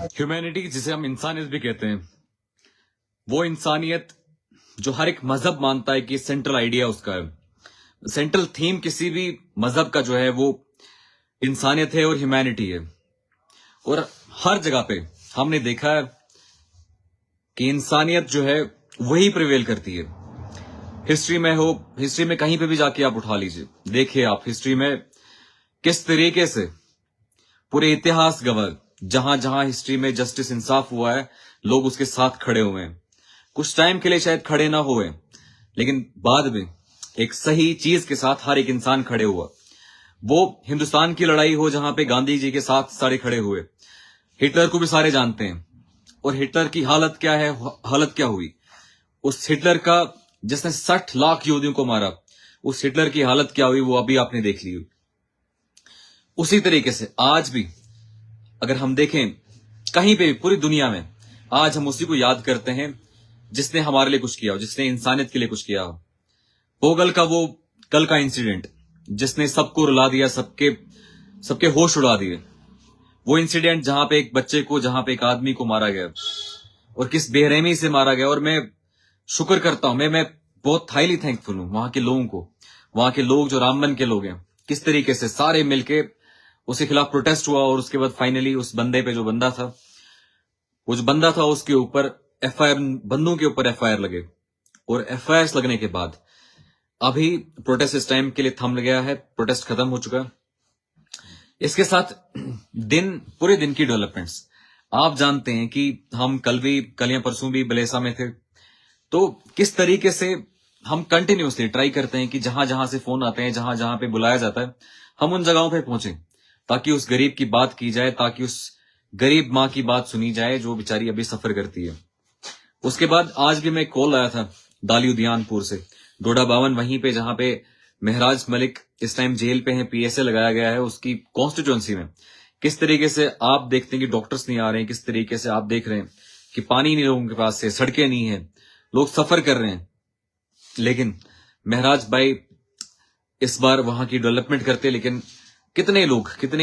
Humanity, जिसे हम इंसानियत भी कहते हैं, वो इंसानियत जो हर एक मजहब मानता है कि सेंट्रल आइडिया उसका है, सेंट्रल थीम किसी भी मजहब का जो है वो इंसानियत है और ह्यूमैनिटी है। और हर जगह पे हमने देखा है कि इंसानियत जो है वही प्रिवेल करती है। हिस्ट्री में हो, हिस्ट्री में कहीं पे भी जाके आप उठा लीजिए, देखिए आप हिस्ट्री में किस तरीके से पूरे इतिहास गवाह, जहां जहां हिस्ट्री में जस्टिस इंसाफ हुआ है, लोग उसके साथ खड़े हुए हैं। कुछ टाइम के लिए शायद खड़े ना हुए, लेकिन बाद में एक सही चीज के साथ हर एक इंसान खड़े हुआ। वो हिंदुस्तान की लड़ाई हो जहां पे गांधी जी के साथ सारे खड़े हुए। हिटलर को भी सारे जानते हैं, और हिटलर की हालत क्या है, हालत क्या हुई उस हिटलर का जिसने 60 लाख यहूदियों को मारा, उस हिटलर की हालत क्या हुई वो अभी आपने देख ली। उसी तरीके से आज भी अगर हम देखें कहीं पे भी पूरी दुनिया में, आज हम उसी को याद करते हैं जिसने हमारे लिए कुछ किया हो, जिसने इंसानियत के लिए कुछ किया हो। पोगल का वो कल का इंसिडेंट जिसने सबको रुला दिया, सबके होश उड़ा दिए। वो इंसिडेंट जहां पे एक बच्चे को, जहां पे एक आदमी को मारा गया और किस बेरहमी से मारा गया। और मैं शुक्र करता हूं, मैं बहुत हाईली थैंकफुल हूं वहां के लोगों को, वहां के लोग जो रामबन के लोग हैं, किस तरीके से सारे मिलके उसके खिलाफ प्रोटेस्ट हुआ। और उसके बाद फाइनली उस बंदे पे, जो बंदा था, वो जो बंदा था उसके ऊपर एफआईआर, बंदों के ऊपर एफआईआर लगे। और एफआईआर लगने के बाद अभी प्रोटेस्ट इस टाइम के लिए थम गया है, प्रोटेस्ट खत्म हो चुका है। इसके साथ पूरे दिन की डेवलपमेंट्स आप जानते हैं कि हम कल या परसों भी बलेसा में थे, तो किस तरीके से हम कंटिन्यूसली ट्राई करते हैं कि जहां जहां से फोन आते हैं, जहां जहां पे बुलाया जाता है, हम उन जगहों पे पहुंचे ताकि उस गरीब की बात की जाए, ताकि उस गरीब मां की बात सुनी जाए जो बेचारी अभी सफर करती है। उसके बाद आज भी मैं कॉल आया था दाली उद्यानपुर से, डोडा बावन, वहीं पे जहां पे महराज मलिक इस टाइम जेल पे हैं, पीएसए लगाया गया है उसकी कॉन्स्टिट्यूएंसी में। किस तरीके से आप देखते हैं कि डॉक्टर्स नहीं आ रहे हैं, किस तरीके से आप देख रहे हैं कि पानी नहीं लोगों के पास से, सड़कें नहीं है, लोग सफर कर रहे हैं। लेकिन महराज भाई इस बार वहां की डेवलपमेंट करते, लेकिन कितने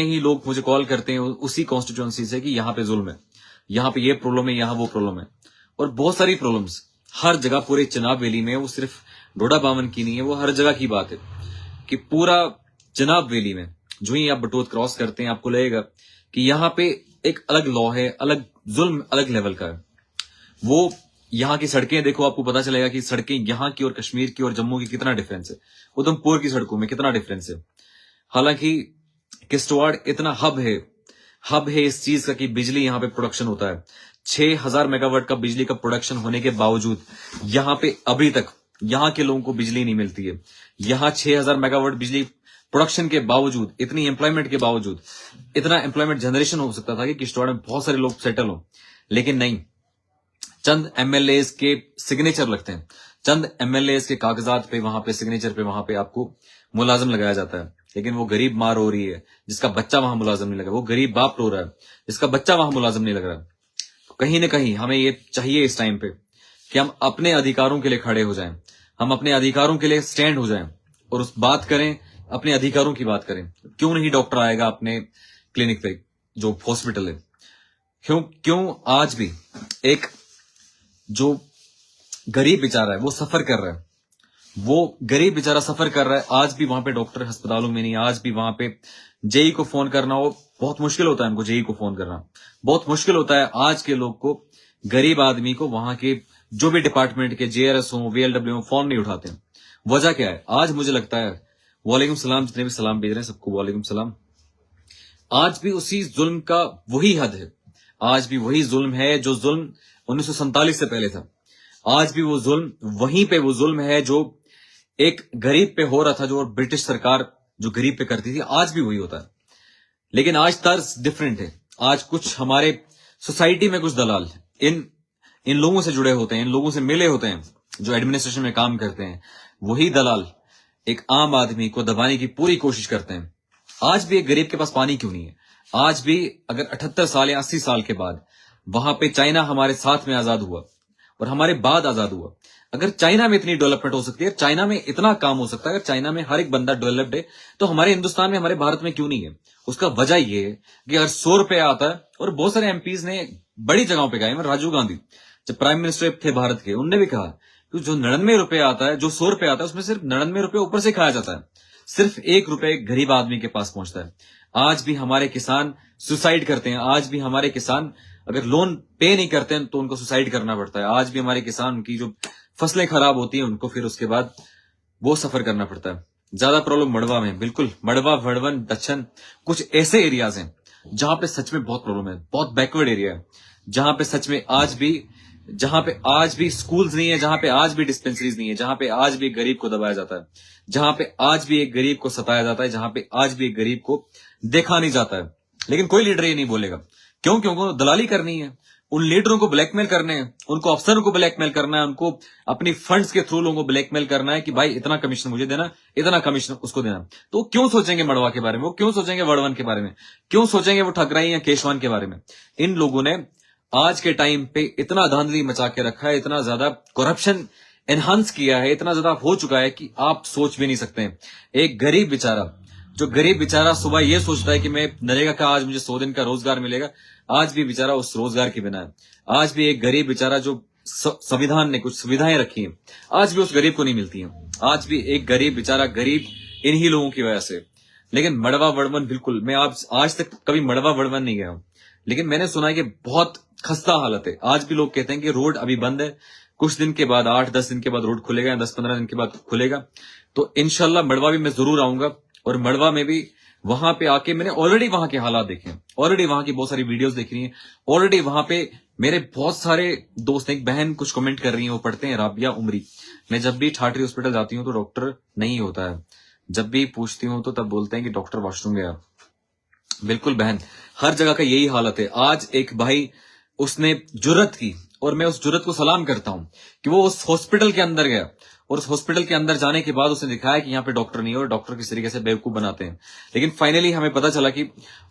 ही लोग मुझे कॉल करते हैं उसी कॉन्स्टिट्यूएंसी से कि यहाँ पे जुल्म है, यहाँ पे ये प्रॉब्लम है, यहाँ वो प्रॉब्लम है। और बहुत सारी प्रॉब्लम्स हर जगह पूरे चिनाब वैली में, वो सिर्फ डोडा बावन की नहीं है, वो हर जगह की बात है कि पूरा चिनाब वैली में जो ही आप बटोत क्रॉस करते हैं आपको लगेगा कि यहाँ पे एक अलग लॉ है, अलग जुल्म अलग लेवल का है। वो यहाँ की सड़कें देखो, आपको पता चलेगा कि सड़कें यहाँ की और कश्मीर की और जम्मू की कितना डिफरेंस है, उधमपुर की सड़कों में कितना डिफरेंस है। हालांकि किश्तवाड़ इतना हब है इस चीज का कि बिजली यहाँ पे प्रोडक्शन होता है। 6000 मेगावाट का बिजली का प्रोडक्शन होने के बावजूद यहाँ पे अभी तक यहाँ के लोगों को बिजली नहीं मिलती है। यहाँ 6000 मेगावाट बिजली प्रोडक्शन के बावजूद, इतनी एम्प्लॉयमेंट के बावजूद, इतना एम्प्लॉयमेंट जनरेशन हो सकता था कि किश्तवाड़ में बहुत सारे लोग सेटल हो, लेकिन नहीं। चंद एमएलए के सिग्नेचर लगते हैं, चंद एमएलए के कागजात पे, वहां पे सिग्नेचर पे, वहां पे आपको मुलाजिम लगाया जाता है। लेकिन वो गरीब मां रो रही है जिसका बच्चा वहां मुलाजिम नहीं लगा, वो गरीब बाप रो रहा है जिसका बच्चा वहां मुलाजिम नहीं लग रहा। तो कहीं ना कहीं हमें ये चाहिए इस टाइम पे कि हम अपने अधिकारों के लिए खड़े हो जाएं, हम अपने अधिकारों के लिए स्टैंड हो जाएं और उस बात करें, अपने अधिकारों की बात करें। क्यों नहीं डॉक्टर आएगा अपने क्लिनिक पे, जो हॉस्पिटल है? क्यों आज भी एक जो गरीब बेचारा है वो सफर कर रहा है, वो गरीब बेचारा सफर कर रहा है, आज भी वहां पे डॉक्टर अस्पतालों में नहीं, आज भी वहां पे जेई को फोन करना हो बहुत मुश्किल होता है, उनको जेई को फोन करना बहुत मुश्किल होता है। आज के लोग को, गरीब आदमी को, वहां के जो भी डिपार्टमेंट के जेआरएस हो, वीएलडब्ल्यू हो, फोन नहीं उठाते हैं। वजह क्या है? आज मुझे लगता है, वालेकुम सलाम, जितने भी सलाम भेज रहे हैं सबको वालेकुम सलाम, आज भी उसी जुल्म का वही हद है, आज भी वही जुल्म है जो जुल्म 1947 से पहले था। आज भी वो जुल्म वहीं पे वो जुल्म है जो एक गरीब पे हो रहा था, जो ब्रिटिश सरकार जो गरीब पे करती थी, आज भी वही होता है। लेकिन आज तर्ज डिफरेंट है। आज कुछ हमारे सोसाइटी में कुछ दलाल इन लोगों से जुड़े होते हैं, इन लोगों से मिले होते हैं जो एडमिनिस्ट्रेशन में काम करते हैं। वही दलाल एक आम आदमी को दबाने की पूरी कोशिश करते हैं। आज भी एक गरीब के पास पानी क्यों नहीं है? आज भी अगर 78 साल या 80 साल के बाद वहां पे चाइना हमारे साथ में आजाद हुआ और हमारे बाद आजाद हुआ। अगर चाइना में इतनी डेवलपमेंट हो सकती है, चाइना में इतना काम हो सकता है, अगर चाइना में हर एक बंदा डेवलप्ड है, तो हमारे हिंदुस्तान में, हमारे भारत में क्यों नहीं है? उसका वजह ये है कि अगर 100 रुपया आता है, और बहुत सारे एमपीज ने बड़ी जगहों पर कहा, राजीव गांधी जब प्राइम मिनिस्टर थे भारत के, उनने भी कहा कि जो 99 रुपया आता है, जो 100 रुपया आता है, उसमें सिर्फ 99 रुपये ऊपर से खाया जाता है, सिर्फ 1 रुपये गरीब आदमी के पास पहुंचता है। आज भी हमारे किसान सुसाइड करते हैं, आज भी हमारे किसान अगर लोन पे नहीं करते हैं तो उनको सुसाइड करना पड़ता है। आज भी हमारे किसान, उनकी जो फसलें खराब होती हैं, उनको फिर उसके बाद वो सफर करना पड़ता है। ज्यादा प्रॉब्लम मड़वा में, बिल्कुल मड़वा, वड़वन, दक्षिण, कुछ ऐसे एरियाज हैं जहां पे सच में बहुत प्रॉब्लम है, बहुत बैकवर्ड एरिया है, जहां पे सच में आज भी स्कूल्स नहीं है, जहां पे आज भी डिस्पेंसरीज नहीं है, जहां पे आज भी एक गरीब को दबाया जाता है, जहां पे आज भी एक गरीब को सताया जाता है, जहां पे आज भी एक गरीब को देखा नहीं जाता है। लेकिन कोई लीडर ये नहीं बोलेगा, क्यों? क्योंकि दलाली करनी है, उन लीडरों को ब्लैकमेल करने हैं, उनको अफसरों को ब्लैकमेल करना है, उनको अपनी फंड्स के थ्रू लोगों को ब्लैकमेल करना है कि भाई इतना कमीशन मुझे देना, इतना कमीशन उसको देना। तो क्यों सोचेंगे मड़वा के बारे में, वो क्यों सोचेंगे वड़वन के बारे में, क्यों सोचेंगे वो ठकराई या केशवान के बारे में? इन लोगों ने आज के टाइम पे इतना धांधली मचा के रखा है, इतना ज्यादा करप्शन एनहांस किया है, इतना ज्यादा हो चुका है कि आप सोच भी नहीं सकते हैं। एक गरीब बेचारा सुबह ये सोचता है कि मैं नरेगा का आज मुझे 100 दिन का रोजगार मिलेगा, आज भी बेचारा उस रोजगार के बिना है। आज भी एक गरीब बेचारा, जो संविधान ने कुछ सुविधाएं रखी हैं, आज भी उस गरीब को नहीं मिलती हैं। आज भी एक गरीब बेचारा गरीब इन्हीं लोगों की वजह से। लेकिन मड़वा वड़वन, बिल्कुल मैं आज तक कभी मड़वा वड़वन नहीं गया हूं, लेकिन मैंने सुना है कि बहुत खस्ता हालत है। आज भी लोग कहते हैं कि रोड अभी बंद है, कुछ दिन के बाद 8-10 दिन के बाद रोड खुलेगा, 10-15 दिन के बाद खुलेगा। तो इंशाल्लाह मड़वा भी मैं जरूर आऊंगा, और मड़वा में भी वहां पे आके मैंने ऑलरेडी वहां के हालात देखे हैं, ऑलरेडी वहां की बहुत सारी वीडियोस देख रही हैं, ऑलरेडी वहां पे मेरे बहुत सारे दोस्त, एक बहन कुछ कमेंट कर रही हैं, वो पढ़ते हैं राबिया उमरी। मैं जब भी ठाठरी हॉस्पिटल जाती हूँ तो डॉक्टर नहीं होता है, जब भी पूछती हूँ तो तब बोलते हैं कि डॉक्टर वॉशरूम गया। बिल्कुल बहन, हर जगह का यही हालत है। आज एक भाई, उसने जुर्रत की, और मैं उस जुर्रत को सलाम करता हूं कि वो उस हॉस्पिटल के अंदर गया, और उस हॉस्पिटल के अंदर जाने के बाद उसने दिखाया कि यहाँ पे डॉक्टर नहीं है, और डॉक्टर किस तरीके से बेवकूफ बनाते हैं। लेकिन फाइनली हमें पता चला कि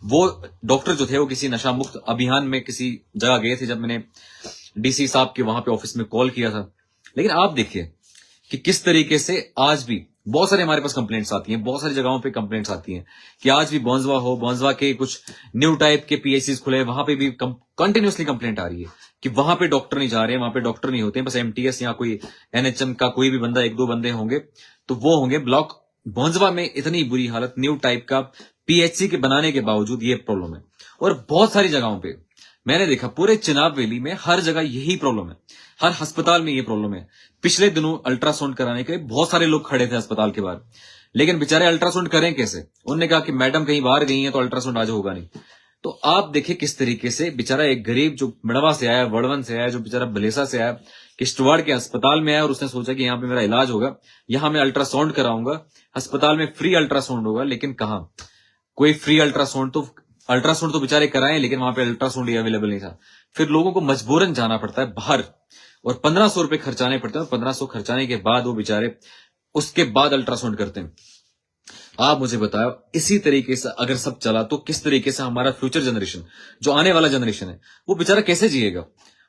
वो डॉक्टर जो थे वो किसी नशा मुक्त अभियान में किसी जगह गए थे, जब मैंने डीसी साहब के वहां पे ऑफिस में कॉल किया था। लेकिन आप देखिए कि किस तरीके से आज भी बहुत सारे हमारे पास कंप्लेंट्स आती हैं, बहुत सारी जगहों पे कंप्लेंट्स आती हैं कि आज भी बॉन्जवा के कुछ न्यू टाइप के पीएचसीज खुले, वहां पे भी कंटिन्यूसली कंप्लेंट आ रही है कि वहां पे डॉक्टर नहीं जा रहे हैं, वहां पे डॉक्टर नहीं होते हैं, बस एमटीएस या कोई एनएचएम का कोई भी बंदा, 1-2 बंदे होंगे तो वो होंगे। ब्लॉक बॉन्जवा में इतनी बुरी हालत, न्यू टाइप का पीएचसी के बनाने के बावजूद ये प्रॉब्लम है। और बहुत सारी जगहों पे मैंने देखा, पूरे चिनाब वैली में हर जगह यही प्रॉब्लम है, हर अस्पताल में ये प्रॉब्लम है। पिछले दिनों अल्ट्रासाउंड कराने के लिए बहुत सारे लोग खड़े थे अस्पताल के बाहर, लेकिन बेचारे अल्ट्रासाउंड करें कैसे? उन्होंने कहा कि मैडम कहीं बाहर गई हैं तो अल्ट्रासाउंड आज होगा नहीं। तो आप देखिए किस तरीके से बेचारा एक गरीब जो मड़वा से आया, वड़वन से आया, जो बेचारा भलेसा से आया, किश्तवाड़ के अस्पताल में आया, और उसने सोचा कि यहाँ पे मेरा इलाज होगा, यहाँ मैं अल्ट्रासाउंड कराऊंगा, अस्पताल में फ्री अल्ट्रासाउंड होगा। लेकिन कहा कोई फ्री अल्ट्रासाउंड तो बेचारे कराएं, लेकिन वहां पे अल्ट्रासाउंड ही अवेलेबल नहीं था। फिर लोगों को मजबूरन जाना पड़ता है बाहर, और 1500 रुपए खर्चाने पड़ते हैं, और 1500 खर्चाने के बाद वो बेचारे उसके बाद अल्ट्रासाउंड करते हैं। आप मुझे बताओ, इसी तरीके से अगर सब चला तो किस तरीके से हमारा फ्यूचर जनरेशन, जो आने वाला जनरेशन है, वो बेचारा कैसे जिएगा,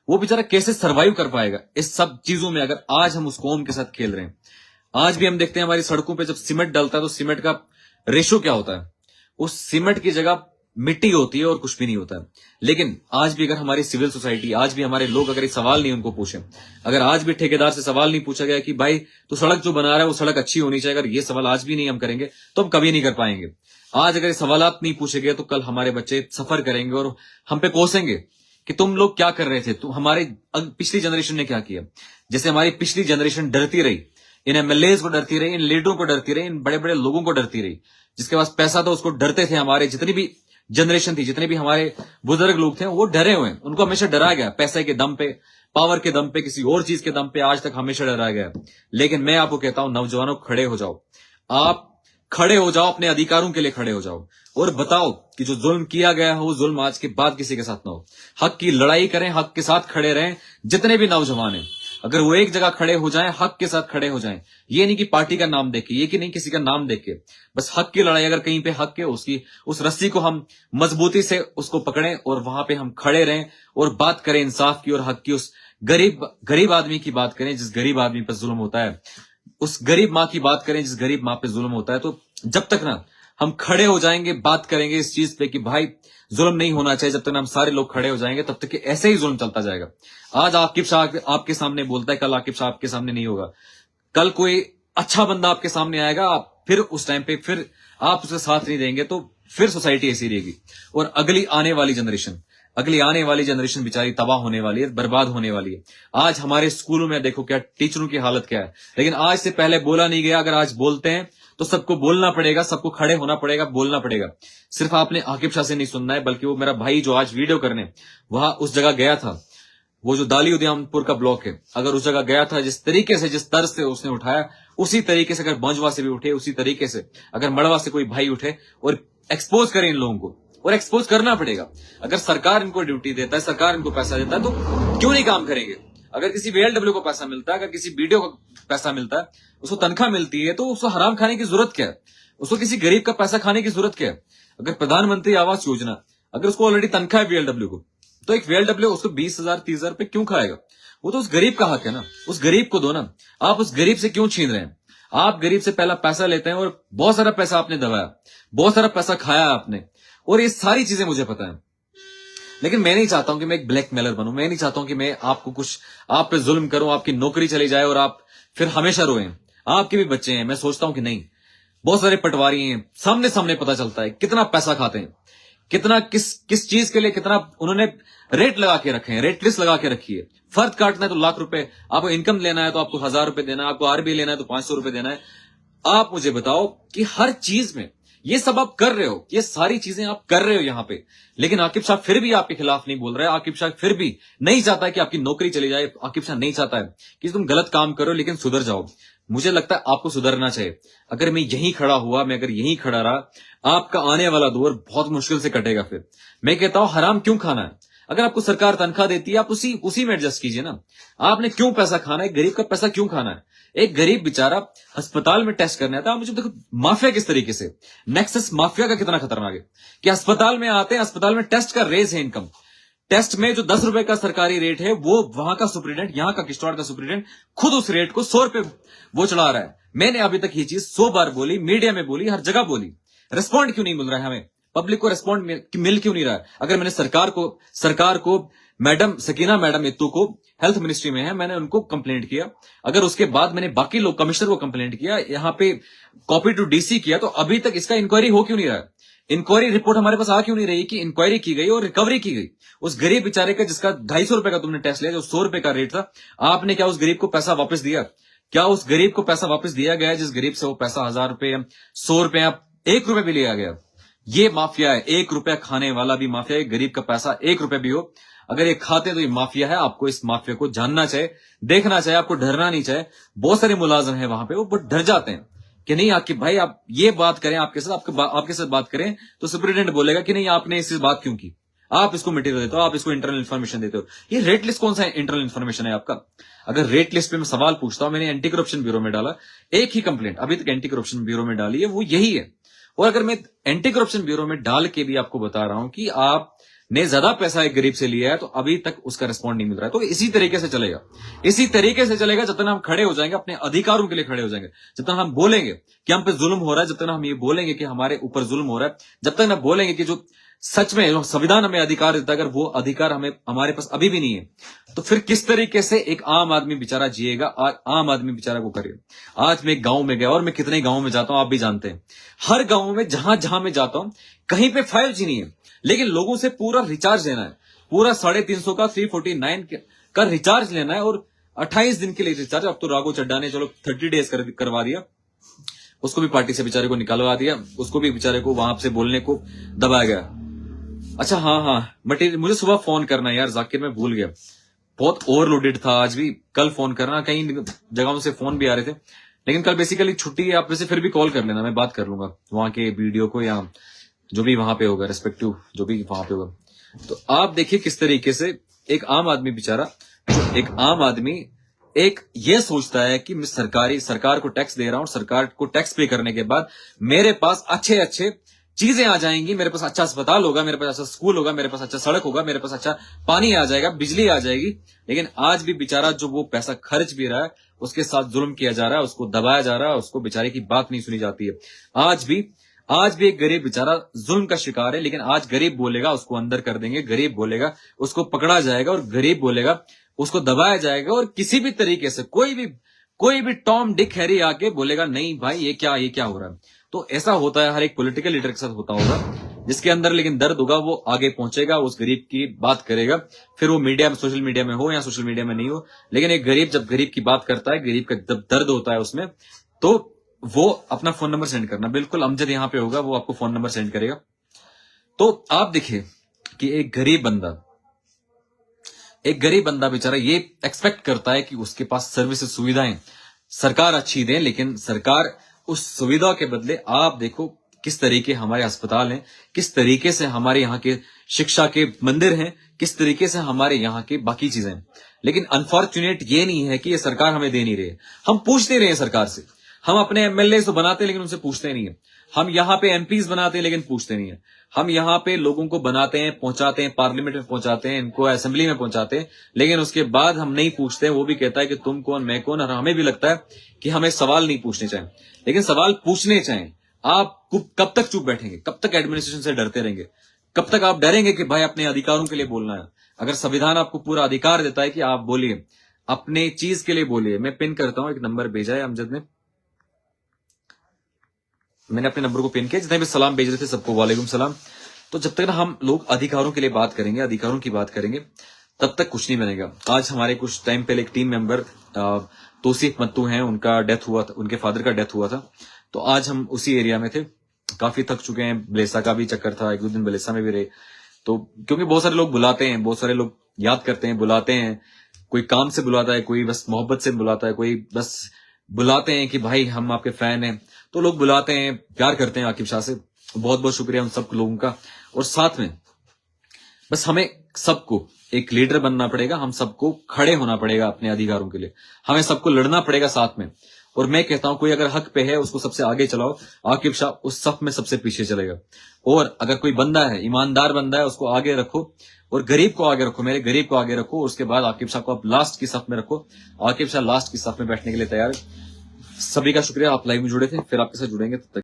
वो बेचारा कैसे सरवाइव कर पाएगा इस सब चीजों में, अगर आज हम उस कौम के साथ खेल रहे हैं। आज भी हम देखते हैं हमारी सड़कों पे जब सीमेंट डलता है तो सीमेंट का रेशो क्या होता है, उस सीमेंट की जगह मिट्टी होती है और कुछ भी नहीं होता है। लेकिन आज भी अगर हमारी सिविल सोसाइटी, आज भी हमारे लोग अगर ये सवाल नहीं उनको पूछे, अगर आज भी ठेकेदार से सवाल नहीं पूछा गया कि भाई तो सड़क जो बना रहा है वो सड़क अच्छी होनी चाहिए, अगर ये सवाल आज भी नहीं हम करेंगे तो हम कभी नहीं कर पाएंगे। आज अगर ये सवालात नहीं पूछे गए तो कल हमारे बच्चे सफर करेंगे और हम पे कोसेंगे कि तुम लोग क्या कर रहे थे, तुम हमारे पिछली जनरेशन ने क्या किया। जैसे हमारी पिछली जनरेशन डरती रही, इन एमएलए को डरती रही, इन लीडरों को डरती रही, इन बड़े बड़े लोगों को डरती रही, जिसके पास पैसा था उसको डरते थे। हमारे जितनी भी जनरेशन थी, जितने भी हमारे बुजुर्ग लोग थे, वो डरे हुए हैं, उनको हमेशा डराया गया, पैसे के दम पे, पावर के दम पे, किसी और चीज के दम पे आज तक हमेशा डराया गया। लेकिन मैं आपको कहता हूं, नौजवानों खड़े हो जाओ, आप खड़े हो जाओ, अपने अधिकारों के लिए खड़े हो जाओ और बताओ कि जो जुल्म किया गया है वो जुल्म आज के बाद किसी के साथ ना हो। हक की लड़ाई करें, हक के साथ खड़े रहें। जितने भी नौजवान हैं अगर वो एक जगह खड़े हो जाएं, हक के साथ खड़े हो जाएं, ये नहीं कि पार्टी का नाम देके, ये कि नहीं किसी का नाम देके, बस हक की लड़ाई, अगर कहीं पे हक है उसकी उस रस्सी को हम मजबूती से उसको पकड़ें और वहां पे हम खड़े रहें और बात करें इंसाफ की और हक की, उस गरीब आदमी की बात करें, जिस गरीब आदमी पर जुल्म होता है, उस गरीब माँ की बात करें जिस गरीब माँ पे जुल्म होता है, तो जब तक ना हम खड़े हो जाएंगे, बात करेंगे इस चीज पे कि भाई जुल्म नहीं होना चाहिए, जब तक ना हम सारे लोग खड़े हो जाएंगे, तब तक कि ऐसे ही जुल्म चलता जाएगा। आज आकिब शाह आपके सामने बोलता है, कल आकिब शाह आपके सामने नहीं होगा, कल कोई अच्छा बंदा आपके सामने आएगा, आप फिर उस टाइम पे फिर आप उसका साथ नहीं देंगे, तो फिर सोसाइटी ऐसी रहेगी। और अगली आने वाली जनरेशन बेचारी तबाह होने वाली है, बर्बाद होने वाली है। आज हमारे स्कूलों में देखो क्या टीचरों की हालत क्या है, लेकिन आज से पहले बोला नहीं गया। अगर आज बोलते हैं तो सबको बोलना पड़ेगा, सबको खड़े होना पड़ेगा, बोलना पड़ेगा। सिर्फ आपने आकिब शाह से नहीं सुनना है, बल्कि वो मेरा भाई जो आज वीडियो करने वहां उस जगह गया था, वो जो दाली उद्यामपुर का ब्लॉक है, अगर उस जगह गया था, जिस तरीके से जिस तर्ज से उसने उठाया, उसी तरीके से अगर बंजवा से भी उठे, उसी तरीके से अगर मड़वा से कोई भाई उठे और एक्सपोज करे इन लोगों को, और एक्सपोज करना पड़ेगा। अगर सरकार इनको ड्यूटी देता है, सरकार इनको पैसा देता है, तो क्यों नहीं काम करेंगे? अगर किसी VLW को पैसा मिलता है, अगर किसी वीडियो को पैसा मिलता है, उसको तनख्वाह मिलती है, तो उसको हराम खाने की जरूरत क्या है? उसको किसी गरीब का पैसा खाने की जरूरत क्या है? अगर प्रधानमंत्री आवास योजना, अगर उसको ऑलरेडी तनख्वाह है VLW को, तो एक VLW उसको 20,000 30,000 रुपए क्यों खाएगा? वो तो उस गरीब का हक है ना, उस गरीब को दो ना। आप उस गरीब से क्यों छीन रहे हैं? आप गरीब से पहला पैसा लेते हैं, और बहुत सारा पैसा आपने दबाया, बहुत सारा पैसा खाया आपने, और ये सारी चीजें मुझे पता है। लेकिन मैं नहीं चाहता हूं कि मैं एक ब्लैकमेलर बनूं, मैं नहीं चाहता हूं कि मैं आपको कुछ आप पे जुल्म करूं, आपकी नौकरी चली जाए और आप फिर हमेशा रोएं। आपके भी बच्चे हैं, मैं सोचता हूं कि नहीं, बहुत सारे पटवारी हैं, सामने सामने पता चलता है कितना पैसा खाते हैं, कितना किस चीज के लिए कितना उन्होंने रेट लगा के रखे हैं, रेट लिस्ट लगा के रखी है। फर्द काटना है तो लाख रुपए, आपको इनकम लेना है तो आपको 1,000 रुपए देना है, आपको RBI लेना है तो 500 रुपए देना है। आप मुझे बताओ कि हर चीज में ये सब आप कर रहे हो, ये सारी चीजें आप कर रहे हो यहां पे, लेकिन आकिब शाह फिर भी आपके खिलाफ नहीं बोल रहा है। आकिब शाह फिर भी नहीं चाहता है कि आपकी नौकरी चली जाए। आकिब शाह नहीं चाहता है कि तुम गलत काम करो, लेकिन सुधर जाओ। मुझे लगता है आपको सुधरना चाहिए। अगर मैं यहीं खड़ा हुआ, मैं अगर यहीं खड़ा रहा, आपका आने वाला दौर बहुत मुश्किल से कटेगा। फिर मैं कहता हूं, हराम क्यों खाना है? अगर आपको सरकार तनख्वाह देती है, आप उसी में एडजस्ट कीजिए ना। आपने क्यों पैसा खाना है? गरीब का पैसा क्यों खाना है? एक गरीब बेचारा अस्पताल में टेस्ट करने आता है। मुझे देखो माफिया किस तरीके से, नेक्सस माफिया का कितना खतरनाक है कि अस्पताल में आते हैं, अस्पताल में टेस्ट का रेस है इनकम। टेस्ट में जो 10 रुपए का सरकारी रेट है, वो वहां का सुप्रीडेंट, यहां का किश्तवाड़ का सुप्रीडेंट खुद उस रेट को 100 रुपए वो चढ़ा रहा है। मैंने अभी तक ये चीज 100 बार बोली, मीडिया में बोली, हर जगह बोली। रिस्पॉन्ड क्यों नहीं मिल रहा है हमें? पब्लिक को रिस्पॉन्ड मिल क्यों नहीं रहा है? अगर मैंने सरकार को मैडम सकीना मैडम इत्तू को हेल्थ मिनिस्ट्री में है, मैंने उनको कंप्लेंट किया। अगर उसके बाद मैंने बाकी लोग कमिश्नर को कंप्लेंट किया, यहाँ पे कॉपी टू DC किया, तो अभी तक इसका इंक्वायरी हो क्यों नहीं रहा है? इंक्वायरी रिपोर्ट हमारे पास आ क्यों नहीं रही कि इंक्वायरी की गई और रिकवरी की गई उस गरीब बेचारे का, जिसका 250 रुपए का तुमने टेस्ट लिया, जो 100 रुपए का रेट था। आपने क्या उस गरीब को पैसा वापस दिया? क्या उस गरीब को पैसा वापस दिया गया जिस गरीब से वो पैसा 1,000 रुपए या 100 रुपए या 1 रुपए भी लिया गया? ये माफिया है। 1 रुपया खाने वाला भी माफिया है। गरीब का पैसा 1 रुपए भी हो, अगर ये खाते तो ये माफिया है। आपको इस माफिया को जानना चाहिए, देखना चाहिए, आपको डरना नहीं चाहिए। बहुत सारे मुलाजिम है वहां पे, वो बहुत डर जाते हैं कि नहीं आकिब भाई आप ये बात करें, आपके साथ बात करें तो सुप्रीडेंट बोलेगा कि नहीं आपने इस बात क्यों की, आप इसको मटेरियल देते हो, आप इसको इंटरनल इन्फॉर्मेशन देते हो। ये रेट लिस्ट कौन सा इंटरनल इन्फॉर्मेशन है आपका? अगर रेट लिस्ट पे मैं सवाल पूछता हूं, मैंने एंटी करप्शन ब्यूरो में डाला, एक ही कंप्लेंट अभी तक एंटी करप्शन ब्यूरो में डाली है, वो यही है। और अगर मैं एंटी करप्शन ब्यूरो में डाल के भी आपको बता रहा हूं कि आपने ज्यादा पैसा एक गरीब से लिया है, तो अभी तक उसका रिस्पॉन्ड नहीं मिल रहा है। तो इसी तरीके से चलेगा, इसी तरीके से चलेगा जब तक हम खड़े हो जाएंगे, अपने अधिकारों के लिए खड़े हो जाएंगे, जब तक हम बोलेंगे कि हम पे जुल्म हो रहा है, जब तक हम ये बोलेंगे कि हमारे ऊपर जुल्म हो रहा है, जब तक ना बोलेंगे कि जो सच में जो संविधान हमें अधिकार देता है, अगर वो अधिकार हमारे पास अभी भी नहीं है, तो फिर किस तरीके से एक आम आदमी बेचारा जिएगा? आम आदमी बेचारा को करेगा। आज मैं गांव में गया, और मैं कितने गांव में जाता हूं आप भी जानते हैं। हर गांव में जहां मैं जाता हूं, कहीं पे 5G नहीं है, लेकिन लोगों से पूरा रिचार्ज लेना है, पूरा 350 का 349 का रिचार्ज लेना है, और 28 दिन के लिए रिचार्ज। अब तो राघव चड्ढा ने चलो 30 डेज करवा दिया, उसको भी पार्टी से बेचारे को निकलवा दिया, उसको भी बेचारे को वहां से बोलने को दबाया गया। अच्छा हाँ मटेरियल मुझे सुबह फोन करना यार जाकिर, मैं भूल गया, बहुत ओवरलोडेड था आज भी। कल फोन करना, कई जगहों से फोन भी आ रहे थे, लेकिन कल बेसिकली छुट्टी है। आप वैसे फिर भी कॉल कर लेना, मैं बात कर लूंगा वहां के वीडियो को, या जो भी वहां पे होगा, रेस्पेक्टिव जो भी वहां पे होगा। तो आप देखिए किस तरीके से एक आम आदमी बेचारा, एक आम आदमी एक ये सोचता है कि मैं सरकार को टैक्स दे रहा हूं, सरकार को टैक्स पे करने के बाद मेरे पास अच्छे चीजें आ जाएंगी, मेरे पास अच्छा अस्पताल होगा, मेरे पास अच्छा स्कूल होगा, मेरे पास अच्छा सड़क होगा, मेरे पास अच्छा पानी आ जाएगा, बिजली आ जाएगी। लेकिन आज भी बेचारा जो वो पैसा खर्च भी रहा है, उसके साथ जुल्म किया जा रहा है, उसको दबाया जा रहा है, उसको बेचारे की बात नहीं सुनी जाती है। आज भी एक गरीब बेचारा जुल्म का शिकार है, लेकिन आज गरीब बोलेगा उसको अंदर कर देंगे, गरीब बोलेगा उसको पकड़ा जाएगा, और गरीब बोलेगा उसको दबाया जाएगा। और किसी भी तरीके से कोई भी टॉम डिक हैरी आके बोलेगा नहीं भाई ये क्या हो रहा है। तो ऐसा होता है, हर एक पॉलिटिकल लीडर के साथ होता होगा, जिसके अंदर लेकिन दर्द होगा वो आगे पहुंचेगा, उस गरीब की बात करेगा, फिर वो मीडिया में, सोशल मीडिया में हो या सोशल मीडिया में नहीं हो। लेकिन एक गरीब जब गरीब की बात करता है, गरीब का जब दर्द होता है उसमें, तो वो अपना फोन नंबर सेंड करना, बिल्कुल अमजद यहां पे होगा, वो आपको फोन नंबर सेंड करेगा। तो आप देखिए कि एक गरीब बंदा बेचारा ये एक्सपेक्ट करता है कि उसके पास सर्विसेज, सुविधाएं सरकार अच्छी दें, लेकिन सरकार उस सुविधा के बदले, आप देखो किस तरीके हमारे अस्पताल हैं, किस तरीके से हमारे यहाँ के शिक्षा के मंदिर हैं, किस तरीके से हमारे यहाँ के बाकी चीजें हैं। लेकिन अनफॉर्चुनेट ये नहीं है कि ये सरकार हमें दे नहीं रही है। हम पूछते रहे सरकार से, हम अपने एमएलए तो बनाते हैं लेकिन उनसे पूछते नहीं है। हम यहाँ पे एमपीज बनाते हैं लेकिन पूछते नहीं है। हम यहाँ पे लोगों को बनाते हैं, पहुंचाते हैं, पार्लियामेंट में पहुंचाते हैं, इनको असेंबली में पहुंचाते हैं, लेकिन उसके बाद हम नहीं पूछते हैं। वो भी कहता है कि तुम कौन मैं कौन, और हमें भी लगता है कि हमें सवाल नहीं पूछने चाहिए, लेकिन सवाल पूछने चाहिए। आप कब तक चुप बैठेंगे, कब तक एडमिनिस्ट्रेशन से डरते रहेंगे, कब तक आप डरेंगे कि भाई अपने अधिकारों के लिए बोलना है। अगर संविधान आपको पूरा अधिकार देता है कि आप बोलिए, अपने चीज के लिए बोलिए। मैं पिन करता हूं, एक नंबर भेजा है अमजद ने, मैंने अपने नंबर को पिन किया। जितने भी सलाम भेज रहे थे सबको वालेकुम सलाम। तो जब तक ना हम लोग अधिकारों के लिए बात करेंगे, अधिकारों की बात करेंगे, तब तक कुछ नहीं बनेगा। आज हमारे कुछ टाइम पहले एक टीम मेंबर तौसीफ मत्तू हैं, उनका डेथ हुआ था, उनके फादर का डेथ हुआ था। तो आज हम उसी एरिया में थे, काफी थक चुके हैं। बलेसा का भी चक्कर था, एक दो दिन बलेसा में भी रहे। तो क्योंकि बहुत सारे लोग बुलाते हैं, बहुत सारे लोग याद करते हैं, बुलाते हैं, कोई काम से बुलाता है, कोई बस मोहब्बत से बुलाता है, कोई बस बुलाते हैं कि भाई हम आपके फैन हैं। तो लोग बुलाते हैं, प्यार करते हैं आकिब शाह से। बहुत बहुत शुक्रिया उन सब लोगों का। और साथ में बस हमें सबको एक लीडर बनना पड़ेगा, हम सबको खड़े होना पड़ेगा अपने अधिकारों के लिए, हमें सबको लड़ना पड़ेगा साथ में। और मैं कहता हूं कोई अगर हक पे है उसको सबसे आगे चलाओ, आकिब शाह उस सफ में सबसे पीछे चलेगा। और अगर कोई बंदा है, ईमानदार बंदा है, उसको आगे रखो, और गरीब को आगे रखो, मेरे गरीब को आगे रखो। उसके बाद आकिब शाह को आप लास्ट की सफ में रखो। आकिब शाह लास्ट की सफ में बैठने के लिए तैयार है। सभी का शुक्रिया, आप लाइव में जुड़े थे, फिर आपके साथ जुड़ेंगे। तब तक